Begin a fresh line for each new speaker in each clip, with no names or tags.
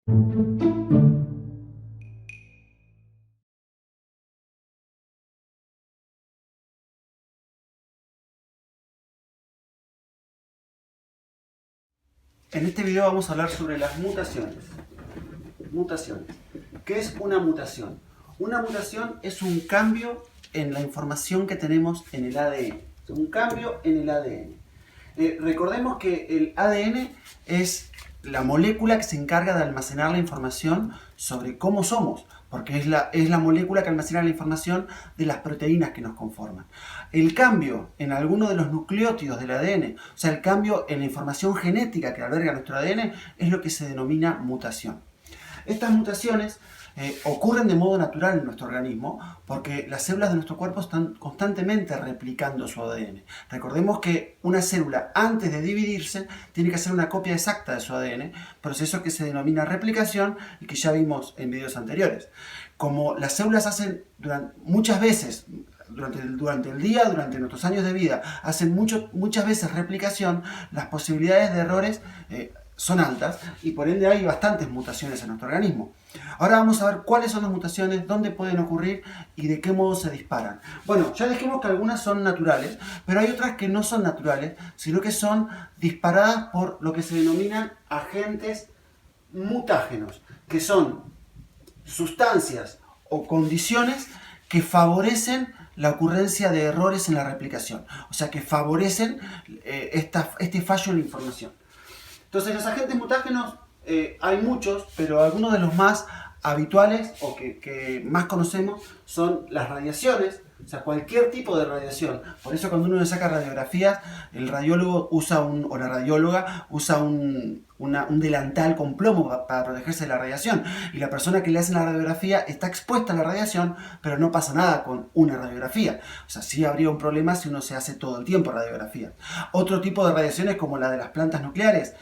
En este video vamos a hablar sobre las mutaciones. Mutaciones. ¿Qué es una mutación? Una mutación es un cambio en la información que tenemos en el ADN. Un cambio en el ADN. Recordemos que el ADN es la molécula que se encarga de almacenar la información sobre cómo somos, porque es la molécula que almacena la información de las proteínas que nos conforman. El cambio en alguno de los nucleótidos del ADN, o sea, el cambio en la información genética que alberga nuestro ADN, es lo que se denomina mutación. Estas mutaciones ocurren de modo natural en nuestro organismo porque las células de nuestro cuerpo están constantemente replicando su ADN. Recordemos que una célula antes de dividirse tiene que hacer una copia exacta de su ADN, proceso que se denomina replicación y que ya vimos en videos anteriores. Como las células hacen muchas veces durante el día, durante nuestros años de vida, hacen muchas veces replicación, las posibilidades de errores son altas y por ende hay bastantes mutaciones en nuestro organismo. Ahora vamos a ver cuáles son las mutaciones, dónde pueden ocurrir y de qué modo se disparan. Bueno, ya dijimos que algunas son naturales, pero hay otras que no son naturales, sino que son disparadas por lo que se denominan agentes mutágenos, que son sustancias o condiciones que favorecen la ocurrencia de errores en la replicación, o sea, que favorecen este fallo en la información. Entonces, los agentes mutágenos hay muchos, pero algunos de los más habituales o que más conocemos son las radiaciones, o sea, cualquier tipo de radiación. Por eso cuando uno le saca radiografías, el radiólogo usa o la radióloga usa un delantal con plomo para protegerse de la radiación. Y la persona que le hace la radiografía está expuesta a la radiación, pero no pasa nada con una radiografía. O sea, sí habría un problema si uno se hace todo el tiempo radiografía. Otro tipo de radiaciones como la de las plantas nucleares,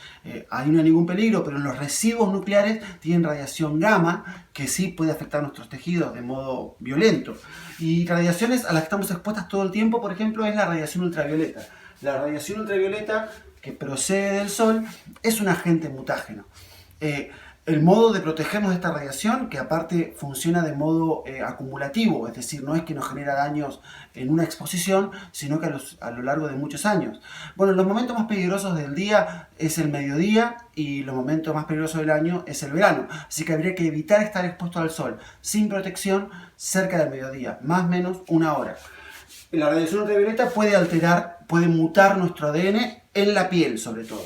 ahí no hay ningún peligro, pero en los residuos nucleares tienen radiación gamma, que sí puede afectar nuestros tejidos de modo violento. Y radiaciones a las que estamos expuestas todo el tiempo, por ejemplo, es la radiación ultravioleta. La radiación ultravioleta que procede del sol es un agente mutágeno. El modo de protegernos de esta radiación, que aparte funciona de modo acumulativo, es decir, no es que nos genera daños en una exposición, sino que a lo largo de muchos años. Bueno, los momentos más peligrosos del día es el mediodía y los momentos más peligrosos del año es el verano. Así que habría que evitar estar expuesto al sol sin protección cerca del mediodía, más o menos una hora. La radiación ultravioleta puede mutar nuestro ADN en la piel sobre todo.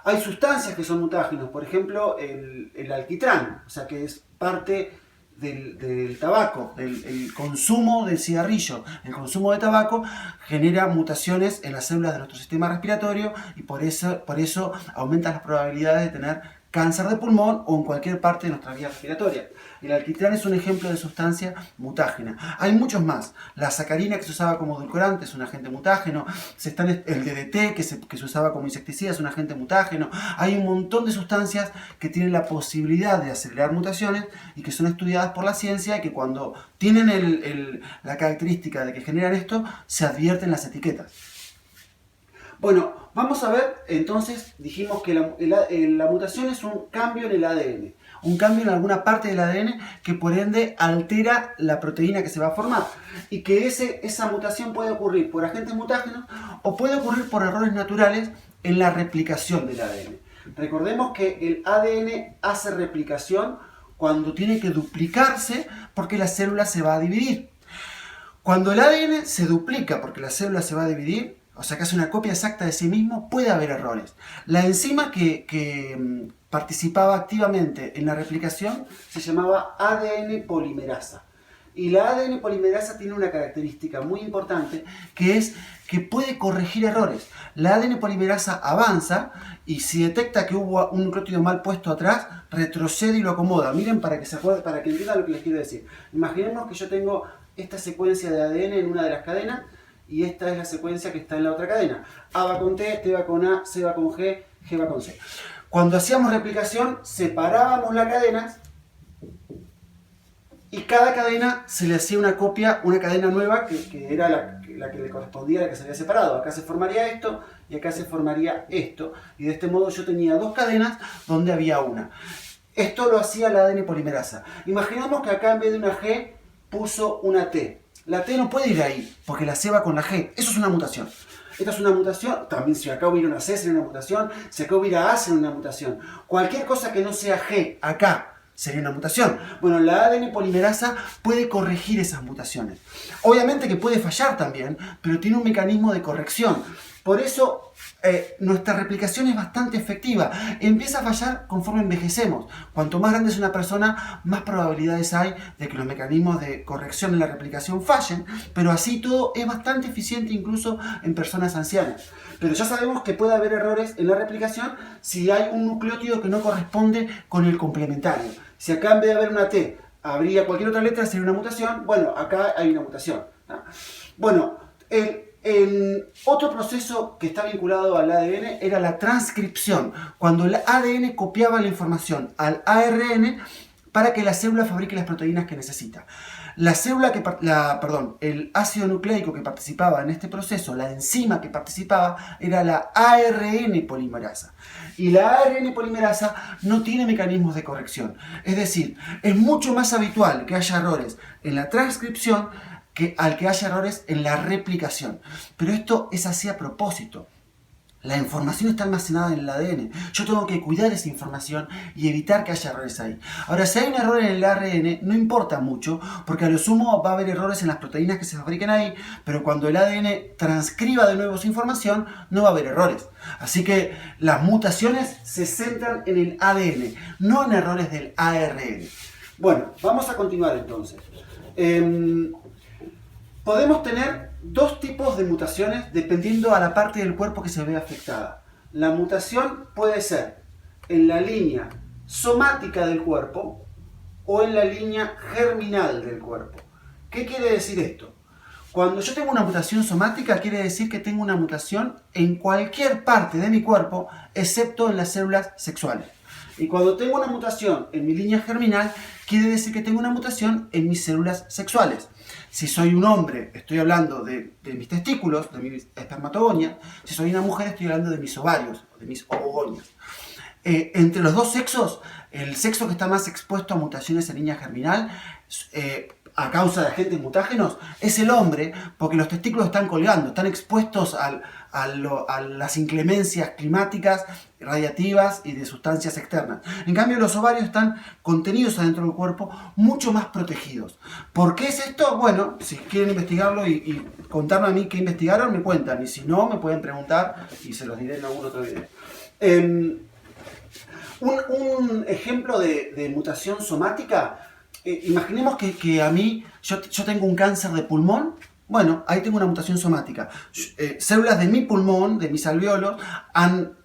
Hay sustancias que son mutágenos, por ejemplo el alquitrán, o sea que es parte del tabaco, el consumo del cigarrillo, el consumo de tabaco genera mutaciones en las células de nuestro sistema respiratorio y por eso aumentan las probabilidades de tener cáncer de pulmón o en cualquier parte de nuestra vía respiratoria. El alquitrán es un ejemplo de sustancia mutágena. Hay muchos más. La sacarina, que se usaba como edulcorante, es un agente mutágeno. El DDT, que se usaba como insecticida, es un agente mutágeno. Hay un montón de sustancias que tienen la posibilidad de acelerar mutaciones y que son estudiadas por la ciencia y que cuando tienen la característica de que generan esto, se advierten las etiquetas. Bueno, vamos a ver, entonces dijimos que la mutación es un cambio en el ADN, un cambio en alguna parte del ADN que por ende altera la proteína que se va a formar y que esa mutación puede ocurrir por agentes mutágenos o puede ocurrir por errores naturales en la replicación del ADN. Recordemos que el ADN hace replicación cuando tiene que duplicarse porque la célula se va a dividir. Cuando el ADN se duplica porque la célula se va a dividir, o sea que hace una copia exacta de sí mismo, puede haber errores. La enzima que participaba activamente en la replicación se llamaba ADN polimerasa. Y la ADN polimerasa tiene una característica muy importante que es que puede corregir errores. La ADN polimerasa avanza y si detecta que hubo un nucleótido mal puesto atrás, retrocede y lo acomoda. Miren para que se acuerden, para que entiendan lo que les quiero decir. Imaginemos que yo tengo esta secuencia de ADN en una de las cadenas y esta es la secuencia que está en la otra cadena. A va con T, T va con A, C va con G, G va con C. Cuando hacíamos replicación, separábamos las cadenas y cada cadena se le hacía una copia, una cadena nueva que era la que le correspondía a la que se había separado. Acá se formaría esto y acá se formaría esto. Y de este modo yo tenía dos cadenas donde había una. Esto lo hacía la ADN polimerasa. Imaginamos que acá en vez de una G puso una T. La T no puede ir ahí, porque la C va con la G. Eso es una mutación. Esta es una mutación. También si acá hubiera una C sería una mutación. Si acá hubiera A sería una mutación. Cualquier cosa que no sea G acá sería una mutación. Bueno, la ADN polimerasa puede corregir esas mutaciones. Obviamente que puede fallar también, pero tiene un mecanismo de corrección. Por eso nuestra replicación es bastante efectiva. Empieza a fallar conforme envejecemos. Cuanto más grande es una persona, más probabilidades hay de que los mecanismos de corrección en la replicación fallen, pero así todo es bastante eficiente incluso en personas ancianas. Pero ya sabemos que puede haber errores en la replicación si hay un nucleótido que no corresponde con el complementario. Si acá en vez de haber una T habría cualquier otra letra, sería una mutación. Bueno, acá hay una mutación, ¿no? Bueno, el otro proceso que está vinculado al ADN era la transcripción, cuando el ADN copiaba la información al ARN para que la célula fabrique las proteínas que necesita. El ácido nucleico que participaba en este proceso, la enzima que participaba, era la ARN polimerasa. Y la ARN polimerasa no tiene mecanismos de corrección. Es decir, es mucho más habitual que haya errores en la transcripción al que haya errores en la replicación. Pero esto es así a propósito. La información está almacenada en el ADN. Yo tengo que cuidar esa información y evitar que haya errores ahí. Ahora, si hay un error en el ARN, no importa mucho, porque a lo sumo va a haber errores en las proteínas que se fabriquen ahí, pero cuando el ADN transcriba de nuevo esa información, no va a haber errores. Así que las mutaciones se centran en el ADN, no en errores del ARN. Bueno, vamos a continuar entonces. Podemos tener dos tipos de mutaciones dependiendo a la parte del cuerpo que se ve afectada. La mutación puede ser en la línea somática del cuerpo o en la línea germinal del cuerpo. ¿Qué quiere decir esto? Cuando yo tengo una mutación somática, quiere decir que tengo una mutación en cualquier parte de mi cuerpo, excepto en las células sexuales. Y cuando tengo una mutación en mi línea germinal, quiere decir que tengo una mutación en mis células sexuales. Si soy un hombre, estoy hablando de mis testículos, de mis espermatogonias. Si soy una mujer, estoy hablando de mis ovarios, de mis ovogonias. Entre los dos sexos, el sexo que está más expuesto a mutaciones en línea germinal, a causa de agentes mutágenos, es el hombre, porque los testículos están colgando, están expuestos a las inclemencias climáticas, radiativas y de sustancias externas. En cambio, los ovarios están contenidos adentro del cuerpo, mucho más protegidos. ¿Por qué es esto? Bueno, si quieren investigarlo y contarme a mí qué investigaron, me cuentan. Y si no, me pueden preguntar y se los diré en algún otro video. Un ejemplo de mutación somática. Imaginemos que a mí, yo tengo un cáncer de pulmón. Bueno, ahí tengo una mutación somática. Células de mi pulmón, de mis alvéolos, han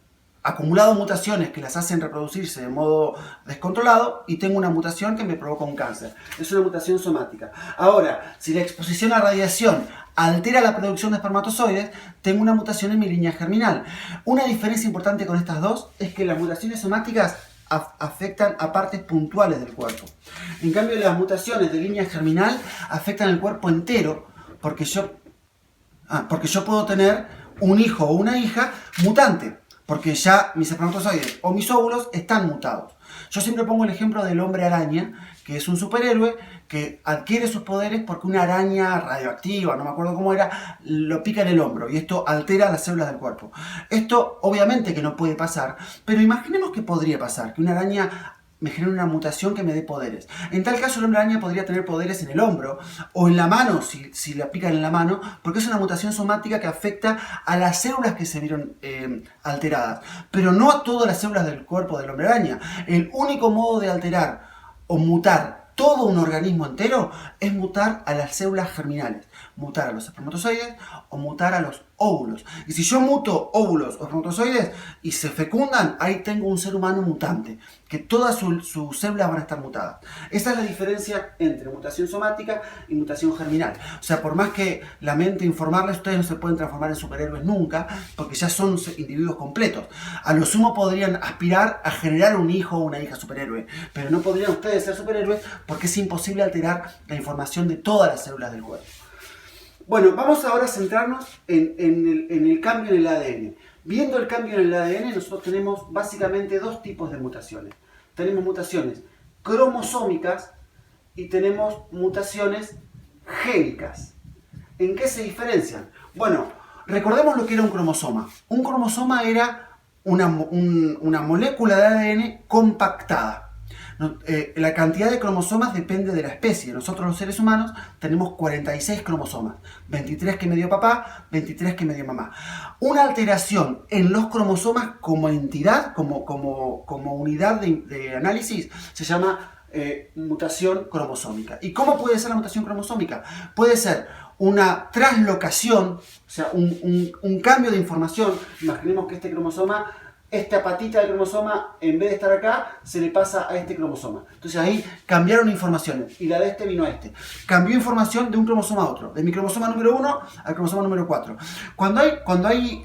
acumulado mutaciones que las hacen reproducirse de modo descontrolado y tengo una mutación que me provoca un cáncer. Es una mutación somática. Ahora, si la exposición a radiación altera la producción de espermatozoides, tengo una mutación en mi línea germinal. Una diferencia importante con estas dos es que las mutaciones somáticas afectan a partes puntuales del cuerpo. En cambio, las mutaciones de línea germinal afectan el cuerpo entero, porque yo puedo tener un hijo o una hija mutante, porque ya mis espermatozoides o mis óvulos están mutados. Yo siempre pongo el ejemplo del hombre araña, que es un superhéroe que adquiere sus poderes porque una araña radioactiva, no me acuerdo cómo era, lo pica en el hombro y esto altera las células del cuerpo. Esto obviamente que no puede pasar, pero imaginemos que podría pasar, que una araña me genere una mutación que me dé poderes. En tal caso el hombre araña podría tener poderes en el hombro o en la mano, si la pican en la mano, porque es una mutación somática que afecta a las células que se vieron alteradas, pero no a todas las células del cuerpo del hombre araña. El único modo de alterar o mutar todo un organismo entero es mutar a las células germinales, mutar a los espermatozoides o mutar a los óvulos. Y si yo muto óvulos o espermatozoides y se fecundan, ahí tengo un ser humano mutante, que todas sus células van a estar mutadas. Esa es la diferencia entre mutación somática y mutación germinal. O sea, por más que lamente informarles, ustedes no se pueden transformar en superhéroes nunca, porque ya son individuos completos. A lo sumo podrían aspirar a generar un hijo o una hija superhéroe, pero no podrían ustedes ser superhéroes porque es imposible alterar la información de todas las células del cuerpo. Bueno, vamos ahora a centrarnos en el cambio en el ADN. Viendo el cambio en el ADN, nosotros tenemos básicamente dos tipos de mutaciones. tenemos mutaciones cromosómicas y tenemos mutaciones génicas. ¿En qué se diferencian? Bueno, recordemos lo que era un cromosoma. Un cromosoma era una molécula de ADN compactada. La cantidad de cromosomas depende de la especie. Nosotros los seres humanos tenemos 46 cromosomas. 23 que me dio papá, 23 que me dio mamá. Una alteración en los cromosomas como entidad, como unidad de análisis, se llama mutación cromosómica. ¿Y cómo puede ser la mutación cromosómica? Puede ser una translocación, o sea, un cambio de información. Imaginemos que este cromosoma, esta patita del cromosoma, en vez de estar acá, se le pasa a este cromosoma. Entonces ahí cambiaron informaciones y la de este vino a este. Cambió información de un cromosoma a otro, de mi cromosoma número 1 al cromosoma número 4. Cuando hay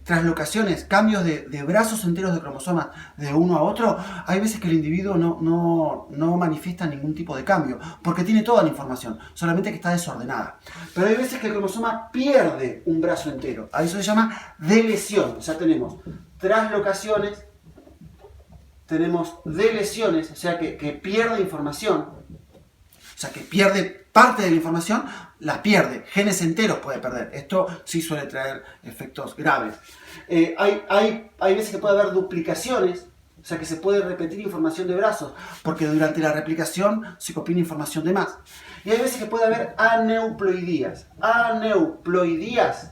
translocaciones, cambios de brazos enteros de cromosomas de uno a otro, hay veces que el individuo no manifiesta ningún tipo de cambio, porque tiene toda la información, solamente que está desordenada. Pero hay veces que el cromosoma pierde un brazo entero. A eso se llama delesión. O sea, tenemos translocaciones, tenemos deleciones, o sea que pierde información, o sea que pierde parte de la información, la pierde, genes enteros puede perder. Esto sí suele traer efectos graves. Hay veces que puede haber duplicaciones, o sea que se puede repetir información de brazos, porque durante la replicación se copia información de más. Y hay veces que puede haber aneuploidías. Aneuploidías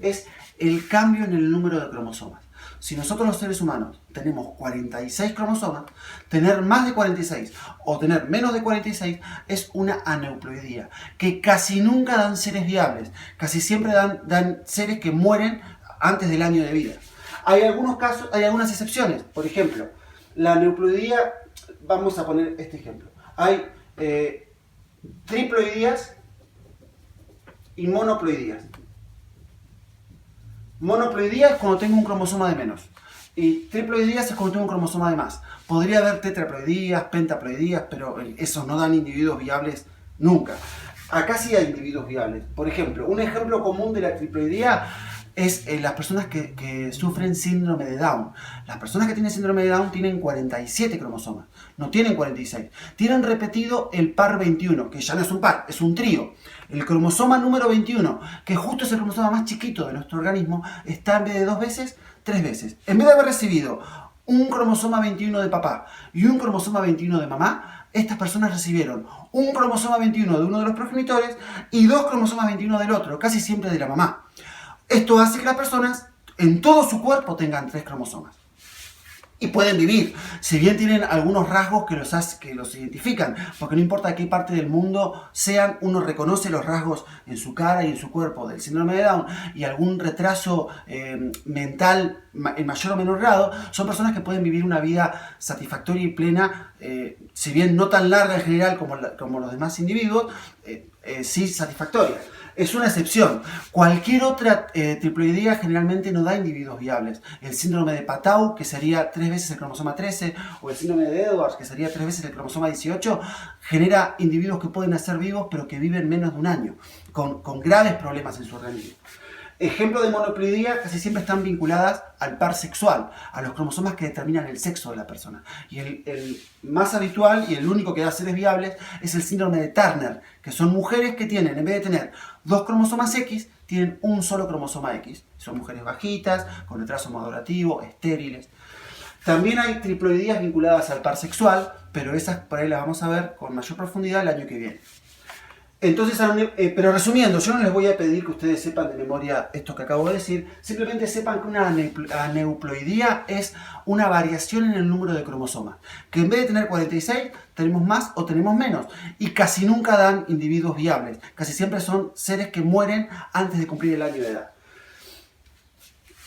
es el cambio en el número de cromosomas. Si nosotros los seres humanos tenemos 46 cromosomas, tener más de 46 o tener menos de 46 es una aneuploidía, que casi nunca dan seres viables, casi siempre dan seres que mueren antes del año de vida. Hay algunos casos, hay algunas excepciones. Por ejemplo, la aneuploidía, vamos a poner este ejemplo. Hay triploidías y monoploidías. Monoploidía es cuando tengo un cromosoma de menos. Y triploidías es cuando tengo un cromosoma de más. Podría haber tetraploidías, pentaploidías, pero esos no dan individuos viables nunca. Acá sí hay individuos viables. Por ejemplo, un ejemplo común de la triploidía es las personas que sufren síndrome de Down. Las personas que tienen síndrome de Down tienen 47 cromosomas, no tienen 46. Tienen repetido el par 21, que ya no es un par, es un trío. El cromosoma número 21, que justo es el cromosoma más chiquito de nuestro organismo, está en vez de 2 veces, 3 veces. En vez de haber recibido un cromosoma 21 de papá y un cromosoma 21 de mamá, estas personas recibieron un cromosoma 21 de uno de los progenitores y 2 cromosomas 21 del otro, casi siempre de la mamá. Esto hace que las personas en todo su cuerpo tengan 3 cromosomas. Y pueden vivir, si bien tienen algunos rasgos que los identifican, porque no importa de qué parte del mundo sean, uno reconoce los rasgos en su cara y en su cuerpo del síndrome de Down y algún retraso mental en mayor o menor grado, son personas que pueden vivir una vida satisfactoria y plena, si bien no tan larga en general como los demás individuos, sí satisfactoria. Es una excepción. Cualquier otra triploidía generalmente no da individuos viables. El síndrome de Patau, que sería 3 veces el cromosoma 13, o el síndrome de Edwards, que sería 3 veces el cromosoma 18, genera individuos que pueden nacer vivos, pero que viven menos de un año, con graves problemas en su organismo. Ejemplos de monoploidía casi siempre están vinculadas al par sexual, a los cromosomas que determinan el sexo de la persona. Y el más habitual y el único que da seres viables es el síndrome de Turner, que son mujeres que tienen, en vez de tener 2 cromosomas X, tienen un solo cromosoma X. Son mujeres bajitas, con retraso madurativo, estériles. También hay triploidías vinculadas al par sexual, pero esas por ahí las vamos a ver con mayor profundidad el año que viene. Entonces, pero resumiendo, yo no les voy a pedir que ustedes sepan de memoria esto que acabo de decir, simplemente sepan que una aneuploidía es una variación en el número de cromosomas, que en vez de tener 46, tenemos más o tenemos menos, y casi nunca dan individuos viables, casi siempre son seres que mueren antes de cumplir el año de edad.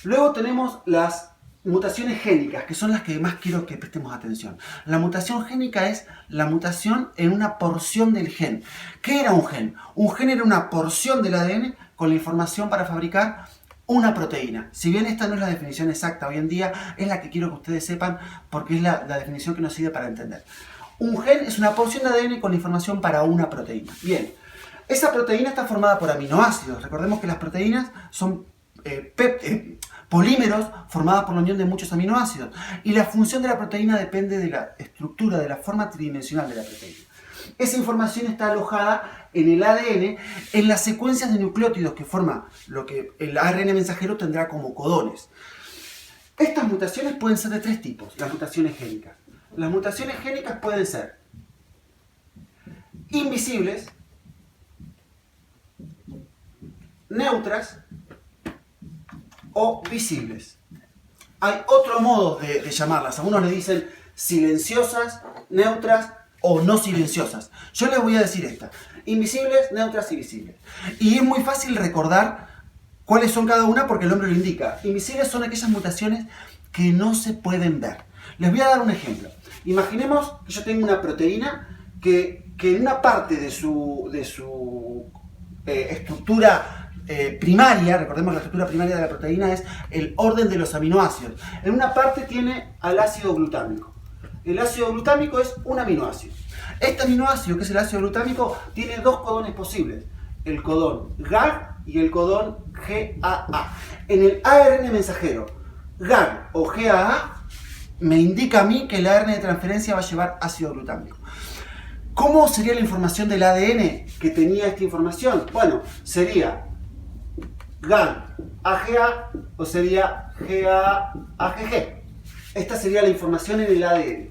Luego tenemos las mutaciones génicas, que son las que más quiero que prestemos atención. La mutación génica es la mutación en una porción del gen. ¿Qué era un gen? Un gen era una porción del ADN con la información para fabricar una proteína. Si bien esta no es la definición exacta hoy en día, es la que quiero que ustedes sepan porque es la definición que nos sirve para entender. Un gen es una porción de ADN con la información para una proteína. Bien, esa proteína está formada por aminoácidos. Recordemos que las proteínas son polímeros formados por la unión de muchos aminoácidos. Y la función de la proteína depende de la estructura, de la forma tridimensional de la proteína. Esa información está alojada en el ADN, en las secuencias de nucleótidos que forma lo que el ARN mensajero tendrá como codones. Estas mutaciones pueden ser de tres tipos, las mutaciones génicas. Las mutaciones génicas pueden ser invisibles, neutras o visibles. Hay otro modo de llamarlas. Algunos le dicen silenciosas, neutras o no silenciosas. Yo les voy a decir esta: invisibles, neutras y visibles. Y es muy fácil recordar cuáles son cada una porque el nombre lo indica. Invisibles son aquellas mutaciones que no se pueden ver. Les voy a dar un ejemplo. Imaginemos que yo tengo una proteína que en una parte de su estructura primaria, recordemos que la estructura primaria de la proteína es el orden de los aminoácidos. En una parte tiene al ácido glutámico. El ácido glutámico es un aminoácido. Este aminoácido, que es el ácido glutámico, tiene dos codones posibles: el codón GAG y el codón GAA. En el ARN mensajero, GAG o GAA me indica a mí que el ARN de transferencia va a llevar ácido glutámico. ¿Cómo sería la información del ADN que tenía esta información? Bueno, sería GAG AGA o sería GAA AGG. Esta sería la información en el ADN.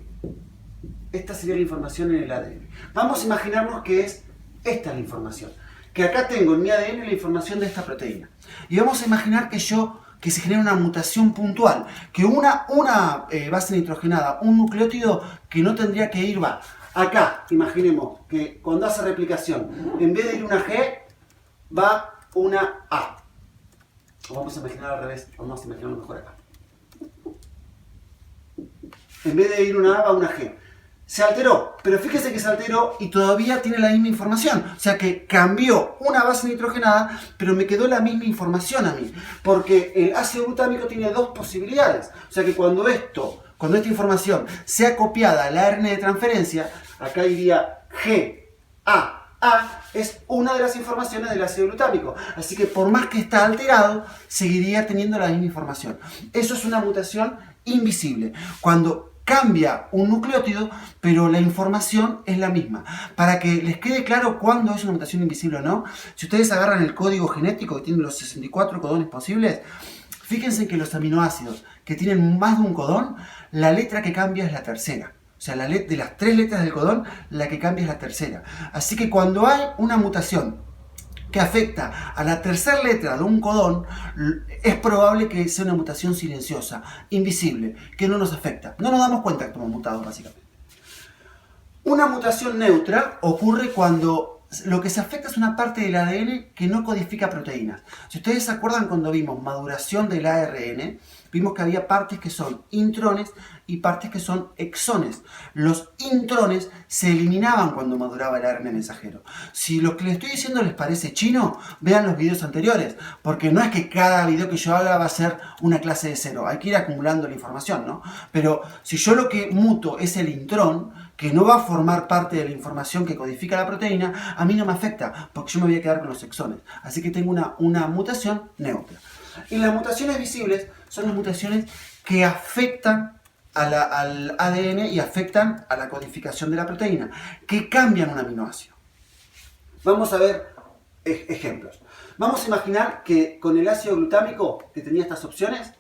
Esta sería la información en el ADN. Vamos a imaginarnos que es esta la información. Que acá tengo en mi ADN la información de esta proteína. Y vamos a imaginar que se genera una mutación puntual. Que una base nitrogenada, un nucleótido que no tendría que ir, va. Acá, imaginemos que cuando hace replicación, en vez de ir una G, va una A. O vamos a imaginar al revés, vamos a imaginarlo mejor acá. En vez de ir una A, va una G. Se alteró, pero fíjese que se alteró y todavía tiene la misma información. O sea que cambió una base nitrogenada, pero me quedó la misma información a mí. Porque el ácido glutámico tiene dos posibilidades. O sea que cuando esta información sea copiada al ARN de transferencia, acá iría GAA, es una de las informaciones del ácido glutámico. Así que por más que está alterado, seguiría teniendo la misma información. Eso es una mutación invisible. Cuando cambia un nucleótido, pero la información es la misma. Para que les quede claro cuándo es una mutación invisible o no, si ustedes agarran el código genético que tiene los 64 codones posibles, fíjense que los aminoácidos que tienen más de un codón, la letra que cambia es la tercera. O sea, de las tres letras del codón, la que cambia es la tercera. Así que cuando hay una mutación que afecta a la tercera letra de un codón, es probable que sea una mutación silenciosa, invisible, que no nos afecta. No nos damos cuenta que estamos mutados, básicamente. Una mutación neutra ocurre cuando lo que se afecta es una parte del ADN que no codifica proteínas. Si ustedes se acuerdan cuando vimos maduración del ARN, vimos que había partes que son intrones y partes que son exones. Los intrones se eliminaban cuando maduraba el ARN mensajero. Si lo que les estoy diciendo les parece chino, vean los videos anteriores, porque no es que cada video que yo haga va a ser una clase de cero, hay que ir acumulando la información, ¿no? Pero si yo lo que muto es el intrón, que no va a formar parte de la información que codifica la proteína, a mí no me afecta, porque yo me voy a quedar con los exones. Así que tengo una mutación neutra. Y las mutaciones visibles son las mutaciones que afectan al ADN y afectan a la codificación de la proteína, que cambian un aminoácido. Vamos a ver ejemplos. Vamos a imaginar que con el ácido glutámico, que tenía estas opciones,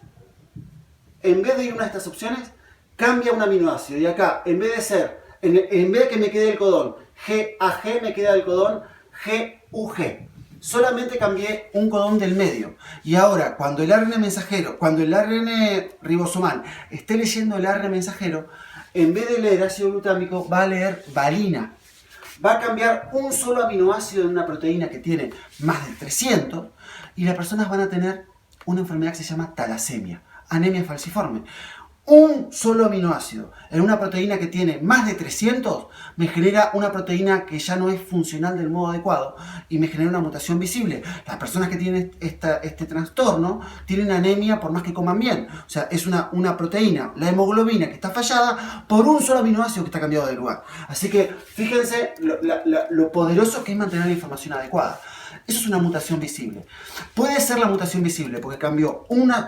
en vez de ir una de estas opciones, cambia un aminoácido. Y acá, en vez de que me quede el codón GAG, me queda el codón GUG. Solamente cambié un codón del medio. Y ahora, cuando el ARN mensajero, cuando el ARN ribosomal esté leyendo el ARN mensajero, en vez de leer ácido glutámico, va a leer valina. Va a cambiar un solo aminoácido en una proteína que tiene más de 300 y las personas van a tener una enfermedad que se llama talasemia, anemia falciforme. Un solo aminoácido en una proteína que tiene más de 300 me genera una proteína que ya no es funcional del modo adecuado y me genera una mutación visible. Las personas que tienen este trastorno tienen anemia por más que coman bien. O sea, es una proteína, la hemoglobina, que está fallada por un solo aminoácido que está cambiado de lugar. Así que fíjense lo poderoso que es mantener la información adecuada. Eso es una mutación visible. Puede ser la mutación visible porque cambió una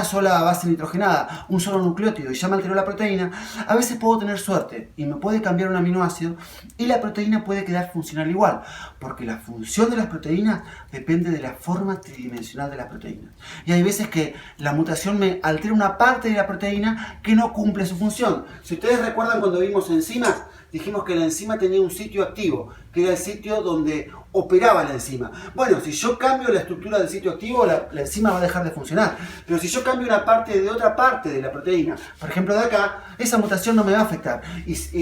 sola base nitrogenada, un solo nucleótido y ya me alteró la proteína. A veces puedo tener suerte y me puede cambiar un aminoácido y la proteína puede quedar funcional igual, porque la función de las proteínas depende de la forma tridimensional de las proteínas. Y hay veces que la mutación me altera una parte de la proteína que no cumple su función. Si ustedes recuerdan cuando vimos enzimas, dijimos que la enzima tenía un sitio activo, que era el sitio donde operaba la enzima. Bueno, si yo cambio la estructura del sitio activo, la enzima va a dejar de funcionar. Pero si yo cambio una parte de otra parte de la proteína, por ejemplo de acá, esa mutación no me va a afectar.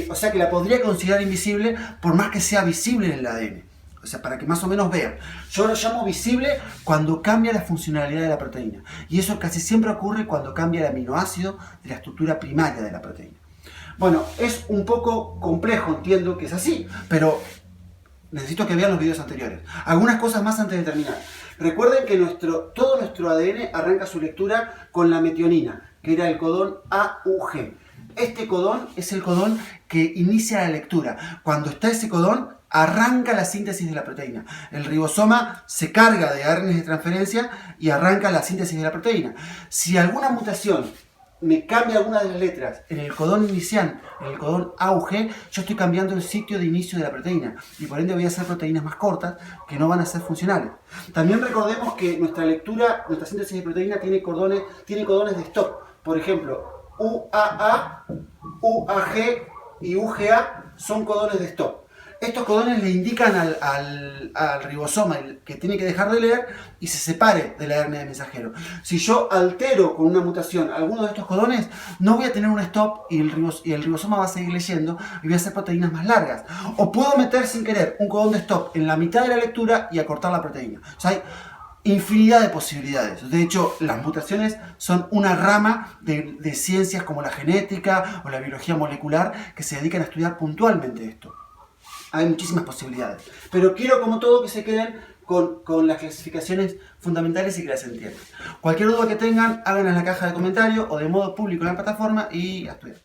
O sea que la podría considerar invisible por más que sea visible en el ADN. O sea, para que más o menos vean. Yo lo llamo visible cuando cambia la funcionalidad de la proteína. Y eso casi siempre ocurre cuando cambia el aminoácido de la estructura primaria de la proteína. Bueno, es un poco complejo, entiendo que es así, pero necesito que vean los videos anteriores. Algunas cosas más antes de terminar. Recuerden que todo nuestro ADN arranca su lectura con la metionina, que era el codón AUG. Este codón es el codón que inicia la lectura. Cuando está ese codón, arranca la síntesis de la proteína. El ribosoma se carga de ARN de transferencia y arranca la síntesis de la proteína. Si alguna mutación me cambia alguna de las letras en el codón inicial, en el codón AUG, yo estoy cambiando el sitio de inicio de la proteína y por ende voy a hacer proteínas más cortas que no van a ser funcionales. También recordemos que nuestra síntesis de proteína tiene cordones de stop. Por ejemplo, UAA, UAG y UGA son codones de stop. Estos codones le indican al ribosoma que tiene que dejar de leer y se separe del ARN de mensajero. Si yo altero con una mutación alguno de estos codones, no voy a tener un stop y el ribosoma va a seguir leyendo y voy a hacer proteínas más largas. O puedo meter sin querer un codón de stop en la mitad de la lectura y acortar la proteína. O sea, hay infinidad de posibilidades. De hecho, las mutaciones son una rama de ciencias como la genética o la biología molecular que se dedican a estudiar puntualmente esto. Hay muchísimas posibilidades. Pero quiero, como todo, que se queden con las clasificaciones fundamentales y que las entiendan. Cualquier duda que tengan, háganla en la caja de comentarios o de modo público en la plataforma y a estudiar.